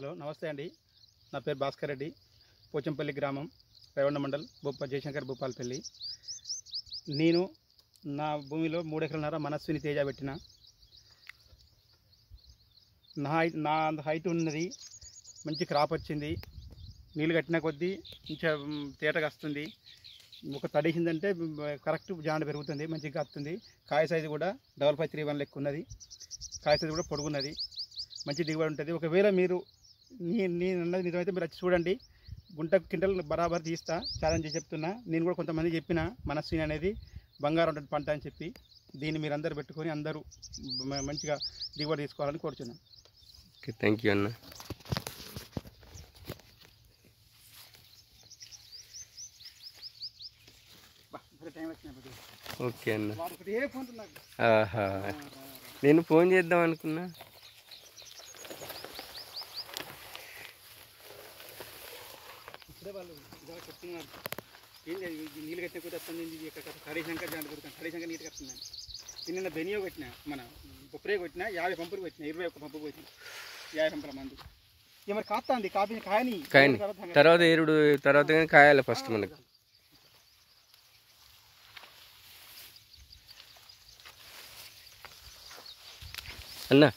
Hello నమస్తే అండి. నా పేరు భాస్కర్ రెడ్డి, పోచంపల్లి గ్రామం, రేవణ మండల్, జయశంకర్ భూపాలపల్లి. నేను నా భూమిలో 3 ఎకరాలన్నర మనస్విని తేజ పెట్టిన. నా హైట్ ఉన్నది, మంచి క్రాప్ వచ్చింది. నీళ్ళు కట్టిన కొద్దీ ఇంకా తేటగా వస్తుంది. ఒక తడిసిందంటే కరెక్ట్ జాండ పెరుగుతుంది, మంచిగా వస్తుంది. కాయ సైజు కూడా 5531 లెక్క ఉన్నది. కాయ సైజు కూడా పొడుగున్నది, మంచి దిగుబడి ఉంటుంది. ఒకవేళ మీరు నేను అన్నది నిజమైతే మీరు వచ్చి చూడండి. గుంటకు క్వింటల్ బరాబర్ తీస్తా, ఛాలెంజ్ చెప్తున్నా. నేను కూడా కొంతమంది చెప్పిన మనస్విని అనేది బంగారం ఉంటుంది పంట అని చెప్పి. దీన్ని మీరు అందరు పెట్టుకొని అందరూ మంచిగా దిగుబడి తీసుకోవాలని కోరుచున్నాను. ఓకే, థ్యాంక్ యూ అన్న. ఓకే అన్న. ఆహా, నేను ఫోన్ చేద్దాం అనుకున్నా. ఇప్పుడే వాళ్ళు ఇలా చెప్తున్నారు, ఏంటి నీళ్ళు కట్టిన కొద్ది వస్తుంది, హరిశంకర్ జాండ కొడుతాను, హరిశంకర్ నీళ్ళు కడుతున్నాను. నిన్న బెనియో కొట్టిన, మన బొప్పరే కొట్టిన, 50 పంపులు కొట్టిన, 21 పంపు పోయింది, 50 పంపుల మందు. ఇక మరి కాస్తుంది, కాయని తర్వాత ఎరుడు తర్వాత కాయాలి ఫస్ట్ మనకు. అన్నా